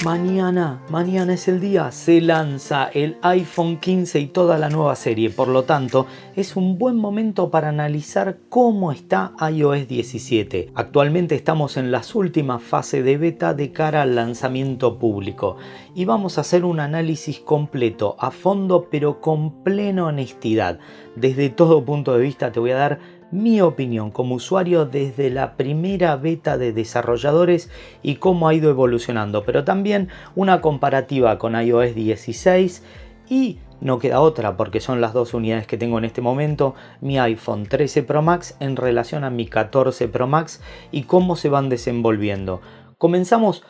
Mañana es el día, se lanza el iPhone 15 y toda la nueva serie, por lo tanto es un buen momento para analizar cómo está iOS 17. Actualmente estamos en las últimas fases de beta de cara al lanzamiento público y vamos a hacer un análisis completo, a fondo pero con plena honestidad. Desde todo punto de vista te voy a dar mi opinión como usuario desde la primera beta de desarrolladores y cómo ha ido evolucionando, pero también una comparativa con iOS 16 y no queda otra porque son las dos unidades que tengo en este momento, mi iPhone 13 Pro Max en relación a mi 14 Pro Max y cómo se van desenvolviendo. Comenzamos.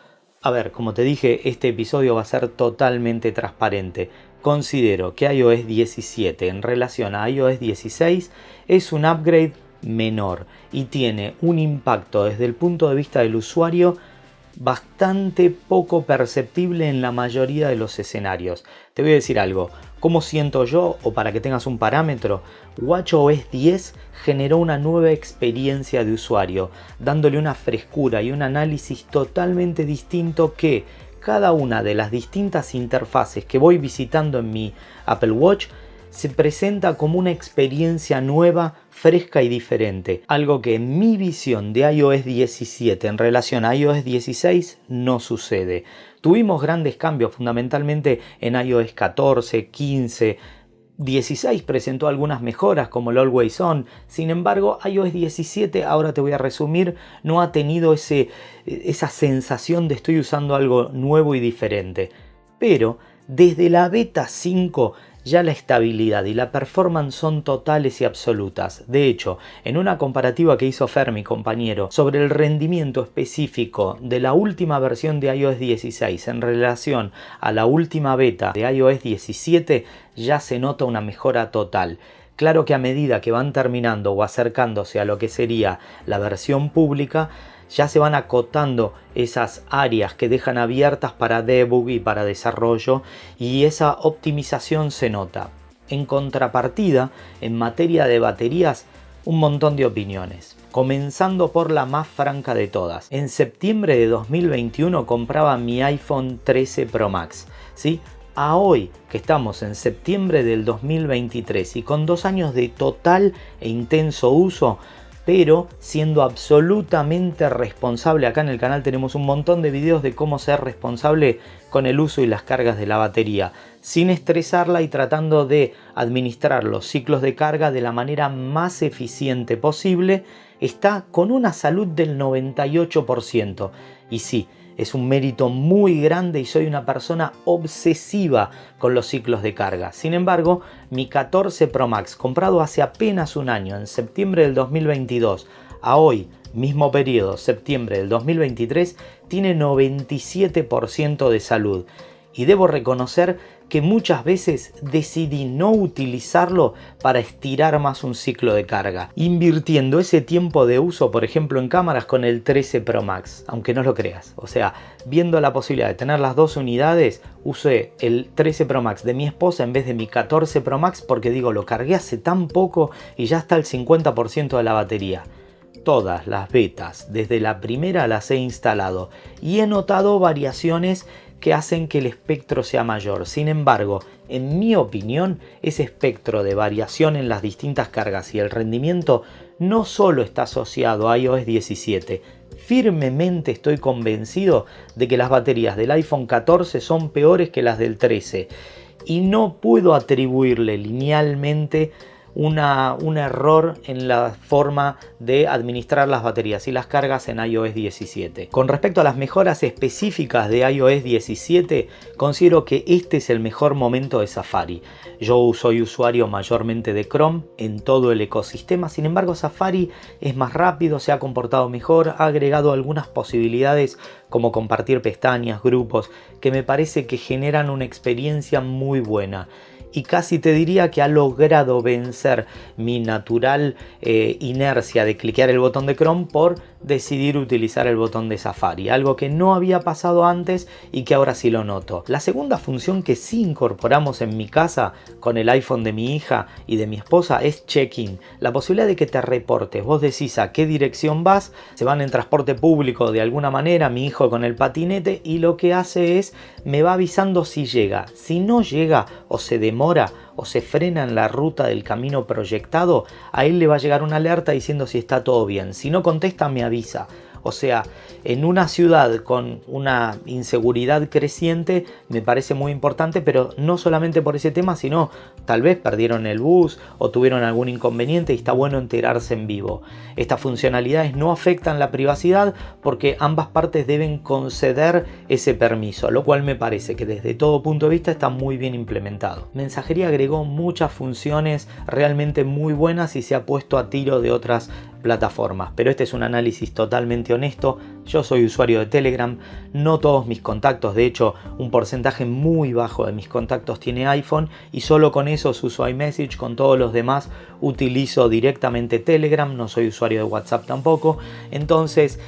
A ver, como te dije, este episodio va a ser totalmente transparente. Considero que iOS 17 en relación a iOS 16 es un upgrade menor y tiene un impacto desde el punto de vista del usuario bastante poco perceptible en la mayoría de los escenarios. Te voy a decir algo, ¿cómo siento yo? O para que tengas un parámetro, watchOS 10 generó una nueva experiencia de usuario, dándole una frescura y un análisis totalmente distinto que cada una de las distintas interfaces que voy visitando en mi Apple Watch se presenta como una experiencia nueva, fresca y diferente. Algo que en mi visión de iOS 17 en relación a iOS 16 no sucede. Tuvimos grandes cambios fundamentalmente en iOS 14, 15, 16 presentó algunas mejoras como el Always On. Sin embargo, iOS 17, ahora te voy a resumir, no ha tenido esa sensación de estoy usando algo nuevo y diferente. Pero desde la beta 5 ya la estabilidad y la performance son totales y absolutas. De hecho, en una comparativa que hizo Fer, mi compañero, sobre el rendimiento específico de la última versión de iOS 16 en relación a la última beta de iOS 17, ya se nota una mejora total. Claro que a medida que van terminando o acercándose a lo que sería la versión pública, ya se van acotando esas áreas que dejan abiertas para debug y para desarrollo y esa optimización se nota. En contrapartida, en materia de baterías, un montón de opiniones. Comenzando por la más franca de todas. En septiembre de 2021 compraba mi iPhone 13 Pro Max, ¿sí? A hoy, que estamos en septiembre del 2023 y con 2 años de total e intenso uso, pero siendo absolutamente responsable. Acá en el canal tenemos un montón de videos de cómo ser responsable con el uso y las cargas de la batería, sin estresarla y tratando de administrar los ciclos de carga de la manera más eficiente posible. Está con una salud del 98%. Y sí, es un mérito muy grande y soy una persona obsesiva con los ciclos de carga. Sin embargo, mi 14 Pro Max, comprado hace apenas un año, en septiembre del 2022, a hoy, mismo periodo, septiembre del 2023, tiene 97% de salud. Y debo reconocer que muchas veces decidí no utilizarlo para estirar más un ciclo de carga, invirtiendo ese tiempo de uso, por ejemplo, en cámaras con el 13 Pro Max, aunque no lo creas. O sea, viendo la posibilidad de tener las dos unidades, usé el 13 Pro Max de mi esposa en vez de mi 14 Pro Max porque digo, lo cargué hace tan poco y ya está el 50% de la batería. Todas las betas, desde la primera las he instalado y he notado variaciones que hacen que el espectro sea mayor. Sin embargo, en mi opinión, ese espectro de variación en las distintas cargas y el rendimiento no solo está asociado a iOS 17. Firmemente estoy convencido de que las baterías del iPhone 14 son peores que las del 13 y no puedo atribuirle linealmente un error en la forma de administrar las baterías y las cargas en iOS 17. Con respecto a las mejoras específicas de iOS 17, considero que este es el mejor momento de Safari. Yo soy usuario mayormente de Chrome en todo el ecosistema, sin embargo Safari es más rápido, se ha comportado mejor, ha agregado algunas posibilidades como compartir pestañas, grupos, que me parece que generan una experiencia muy buena. Y casi te diría que ha logrado vencer mi natural inercia de cliquear el botón de Chrome por decidir utilizar el botón de Safari, algo que no había pasado antes y que ahora sí lo noto. La segunda función que sí incorporamos en mi casa con el iPhone de mi hija y de mi esposa es check-in, la posibilidad de que te reportes. Vos decís a qué dirección vas, se van en transporte público de alguna manera, mi hijo con el patinete, y lo que hace es me va avisando si llega. Si no llega o se demora o se frena en la ruta del camino proyectado, a él le va a llegar una alerta diciendo si está todo bien. Si no contesta, me avisa. O sea, en una ciudad con una inseguridad creciente me parece muy importante, pero no solamente por ese tema, sino tal vez perdieron el bus o tuvieron algún inconveniente y está bueno enterarse en vivo. Estas funcionalidades no afectan la privacidad porque ambas partes deben conceder ese permiso, lo cual me parece que desde todo punto de vista está muy bien implementado. Mensajería agregó muchas funciones realmente muy buenas y se ha puesto a tiro de otras plataformas, pero este es un análisis totalmente honesto. Yo soy usuario de Telegram, no todos mis contactos, de hecho un porcentaje muy bajo de mis contactos tiene iPhone y solo con esos uso iMessage, con todos los demás utilizo directamente Telegram, no soy usuario de WhatsApp tampoco, entonces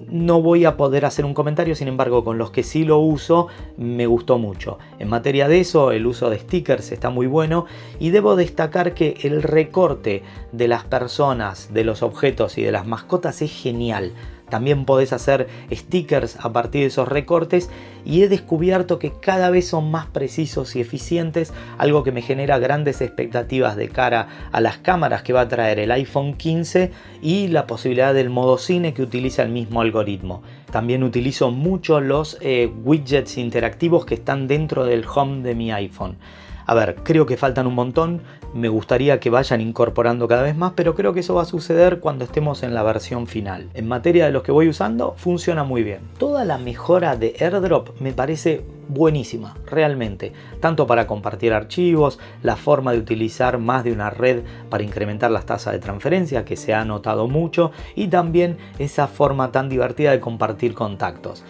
no voy a poder hacer un comentario. Sin embargo, con los que sí lo uso me gustó mucho. En materia de eso, el uso de stickers está muy bueno y debo destacar que el recorte de las personas, de los objetos y de las mascotas es genial. También podés hacer stickers a partir de esos recortes y he descubierto que cada vez son más precisos y eficientes, algo que me genera grandes expectativas de cara a las cámaras que va a traer el iPhone 15 y la posibilidad del modo cine que utiliza el mismo algoritmo. También utilizo mucho los widgets interactivos que están dentro del home de mi iPhone. A ver, creo que faltan un montón, me gustaría que vayan incorporando cada vez más, pero creo que eso va a suceder cuando estemos en la versión final. En materia de los que voy usando, funciona muy bien. Toda la mejora de AirDrop me parece buenísima, realmente. Tanto para compartir archivos, la forma de utilizar más de una red para incrementar las tasas de transferencia, que se ha notado mucho, y también esa forma tan divertida de compartir contactos.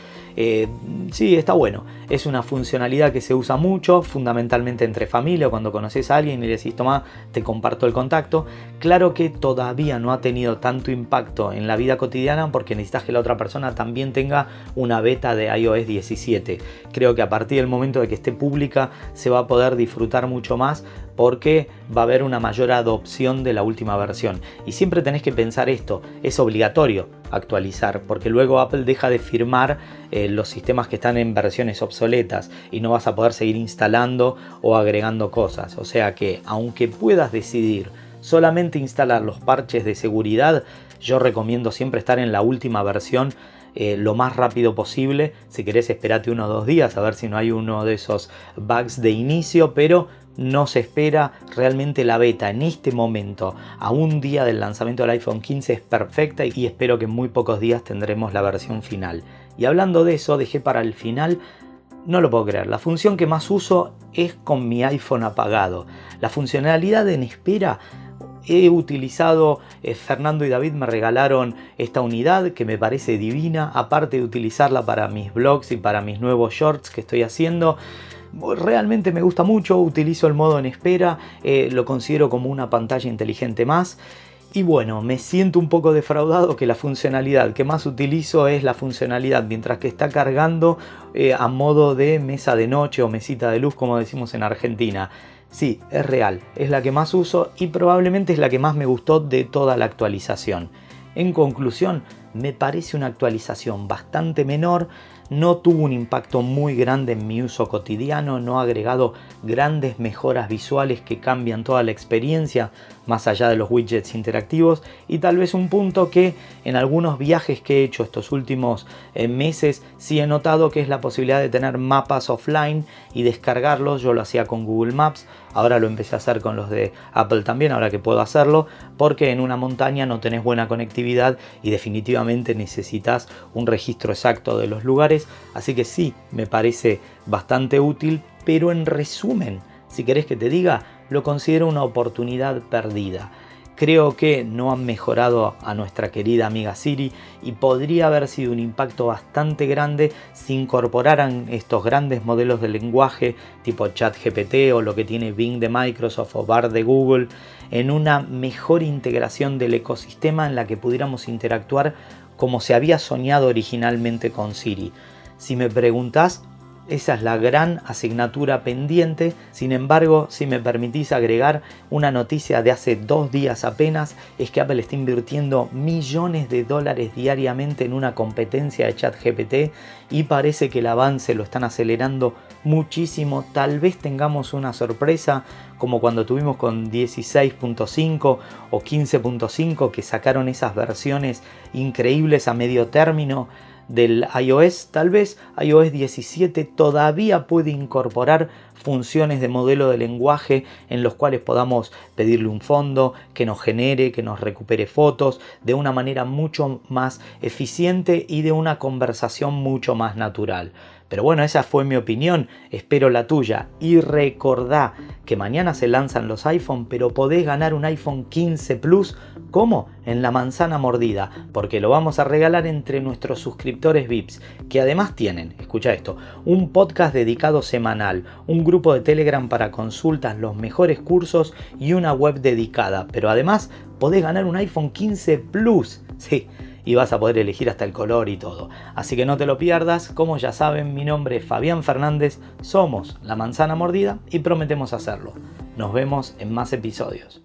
Sí, está bueno. Es una funcionalidad que se usa mucho, fundamentalmente entre familia, cuando conoces a alguien y le decís, toma, te comparto el contacto. Claro que todavía no ha tenido tanto impacto en la vida cotidiana porque necesitas que la otra persona también tenga una beta de iOS 17. Creo que a partir del momento de que esté pública se va a poder disfrutar mucho más porque va a haber una mayor adopción de la última versión. Y siempre tenés que pensar esto, es obligatorio actualizar, porque luego Apple deja de firmar los sistemas que están en versiones obsoletas y no vas a poder seguir instalando o agregando cosas. O sea que aunque puedas decidir solamente instalar los parches de seguridad, yo recomiendo siempre estar en la última versión lo más rápido posible. Si querés, esperate 1 o 2 días a ver si no hay uno de esos bugs de inicio, pero no se espera. Realmente la beta en este momento, a un día del lanzamiento del iPhone 15, es perfecta y espero que en muy pocos días tendremos la versión final. Y hablando de eso, dejé para el final, no lo puedo creer, la función que más uso es con mi iPhone apagado. La funcionalidad en espera he utilizado, Fernando y David me regalaron esta unidad que me parece divina, aparte de utilizarla para mis vlogs y para mis nuevos shorts que estoy haciendo. Realmente me gusta mucho, utilizo el modo en espera, lo considero como una pantalla inteligente más. Y bueno, me siento un poco defraudado que la funcionalidad que más utilizo es la funcionalidad mientras que está cargando a modo de mesa de noche o mesita de luz, como decimos en Argentina. Sí, es real, es la que más uso y probablemente es la que más me gustó de toda la actualización. En conclusión, me parece una actualización bastante menor, no tuvo un impacto muy grande en mi uso cotidiano, no ha agregado grandes mejoras visuales que cambian toda la experiencia, más allá de los widgets interactivos, y tal vez un punto que en algunos viajes que he hecho estos últimos meses sí he notado, que es la posibilidad de tener mapas offline y descargarlos. Yo lo hacía con Google Maps, ahora lo empecé a hacer con los de Apple también, ahora que puedo hacerlo, porque en una montaña no tenés buena conectividad y definitivamente necesitas un registro exacto de los lugares, así que sí, me parece bastante útil, pero en resumen, si querés que te diga, lo considero una oportunidad perdida. Creo que no han mejorado a nuestra querida amiga Siri y podría haber sido un impacto bastante grande si incorporaran estos grandes modelos de lenguaje tipo ChatGPT o lo que tiene Bing de Microsoft o Bard de Google en una mejor integración del ecosistema en la que pudiéramos interactuar como se había soñado originalmente con Siri. Si me preguntás, esa es la gran asignatura pendiente. Sin embargo, si me permitís agregar una noticia de hace 2 días apenas, es que Apple está invirtiendo millones de dólares diariamente en una competencia de ChatGPT y parece que el avance lo están acelerando muchísimo. Tal vez tengamos una sorpresa como cuando tuvimos con 16.5 o 15.5, que sacaron esas versiones increíbles a medio término del iOS. Tal vez iOS 17 todavía puede incorporar funciones de modelo de lenguaje en los cuales podamos pedirle un fondo que nos genere, que nos recupere fotos de una manera mucho más eficiente y de una conversación mucho más natural. Pero bueno, esa fue mi opinión, espero la tuya. Y recordá que mañana se lanzan los iPhone, pero podés ganar un iPhone 15 Plus. ¿Cómo? En la manzana mordida, porque lo vamos a regalar entre nuestros suscriptores VIPs, que además tienen, escucha esto, un podcast dedicado semanal, un grupo de Telegram para consultas, los mejores cursos y una web dedicada. Pero además podés ganar un iPhone 15 Plus. Sí. Y vas a poder elegir hasta el color y todo. Así que no te lo pierdas. Como ya saben, mi nombre es Fabián Fernández, somos La Manzana Mordida y prometemos hacerlo. Nos vemos en más episodios.